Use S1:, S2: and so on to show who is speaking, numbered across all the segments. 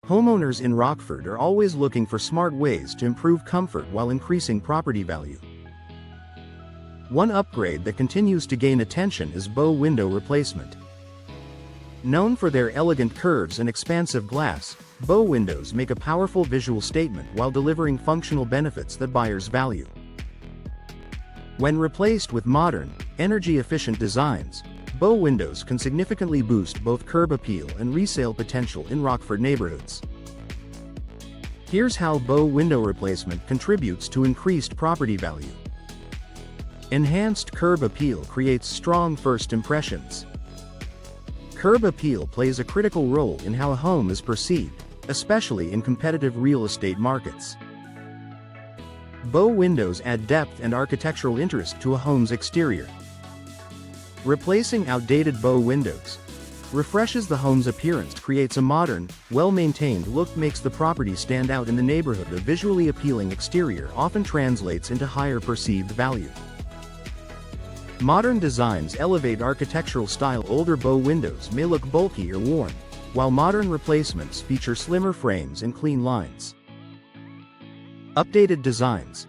S1: Homeowners in Rockford are always looking for smart ways to improve comfort while increasing property value. One upgrade that continues to gain attention is bow window replacement. Known for their elegant curves and expansive glass, bow windows make a powerful visual statement while delivering functional benefits that buyers value. When replaced with modern, energy-efficient designs, bow windows can significantly boost both curb appeal and resale potential in Rockford neighborhoods. Here's how bow window replacement contributes to increased property value. Enhanced curb appeal creates strong first impressions. Curb appeal plays a critical role in how a home is perceived, especially in competitive real estate markets. Bow windows add depth and architectural interest to a home's exterior. Replacing outdated bow windows refreshes the home's appearance, creates a modern, well-maintained look, makes the property stand out in the neighborhood. A visually appealing exterior often translates into higher perceived value. Modern designs elevate architectural style. Older bow windows may look bulky or worn, while modern replacements feature slimmer frames and clean lines. Updated designs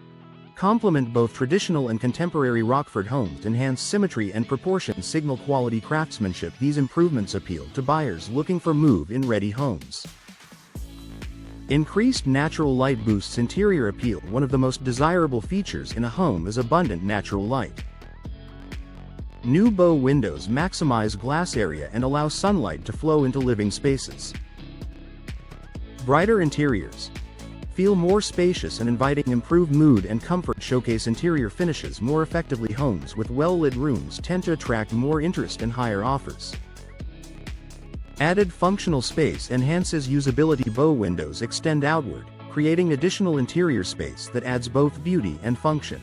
S1: complement both traditional and contemporary Rockford homes, enhance symmetry and proportion, signal quality craftsmanship. These improvements appeal to buyers looking for move-in ready homes. Increased natural light boosts interior appeal. One of the most desirable features in a home is abundant natural light. New bow windows maximize glass area and allow sunlight to flow into living spaces. Brighter interiors feel more spacious and inviting. Improved mood and comfort showcase interior finishes more effectively. Homes with well-lit rooms tend to attract more interest and higher offers. Added functional space enhances usability. Bow windows extend outward, creating additional interior space that adds both beauty and function.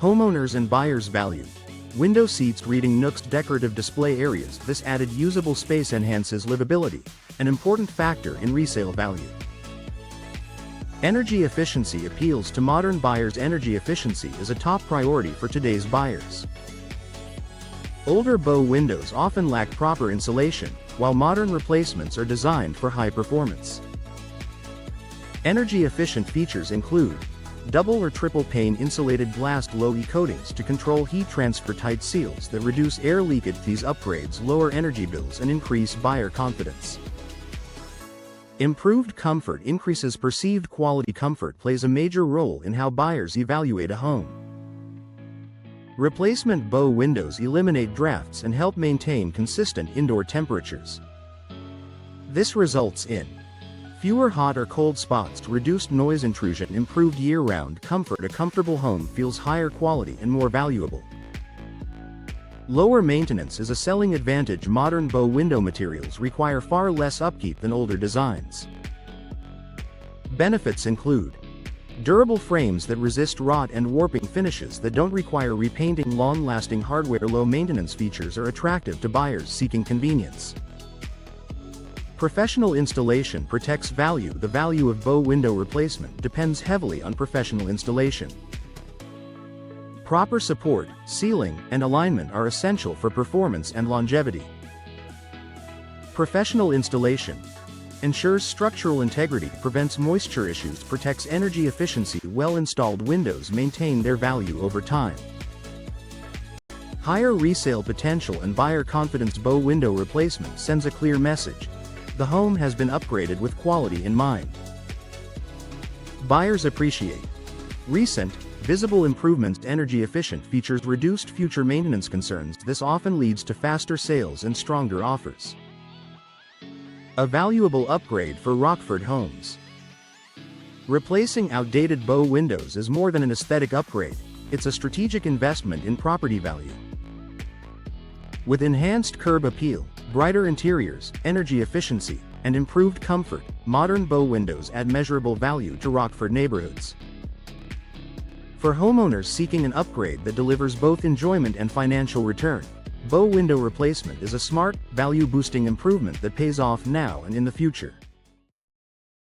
S1: Homeowners and buyers value window seats, reading nooks, decorative display areas. This added usable space enhances livability, an important factor in resale value. Energy efficiency appeals to modern buyers. Energy efficiency is a top priority for today's buyers. Older bow windows often lack proper insulation, while modern replacements are designed for high performance. Energy-efficient features include double or triple pane insulated glass, low-E coatings to control heat transfer, tight seals that reduce air leakage. These upgrades lower energy bills and increase buyer confidence. Improved comfort increases perceived quality. Comfort plays a major role in how buyers evaluate a home. Replacement bow windows eliminate drafts and help maintain consistent indoor temperatures. This results in fewer hot or cold spots, reduced noise intrusion, improved year-round comfort. A comfortable home feels higher quality and more valuable. Lower maintenance is a selling advantage. Modern bow window materials require far less upkeep than older designs. Benefits include durable frames that resist rot and warping, finishes that don't require repainting, long-lasting hardware. Low maintenance features are attractive to buyers seeking convenience. Professional installation protects value. The value of bow window replacement depends heavily on professional installation. Proper support, sealing, and alignment are essential for performance and longevity. Professional installation ensures structural integrity, prevents moisture issues, protects energy efficiency. Well-installed windows maintain their value over time. Higher resale potential and buyer confidence. Bow window replacement sends a clear message: the home has been upgraded with quality in mind. Buyers appreciate recent, visible improvements. Energy efficient features reduced future maintenance concerns. This often leads to faster sales and stronger offers. A valuable upgrade for Rockford homes. Replacing outdated bow windows is more than an aesthetic upgrade, it's a strategic investment in property value. With enhanced curb appeal, brighter interiors, energy efficiency, and improved comfort, modern bow windows add measurable value to Rockford neighborhoods. For homeowners seeking an upgrade that delivers both enjoyment and financial return, bow window replacement is a smart, value-boosting improvement that pays off now and in the future.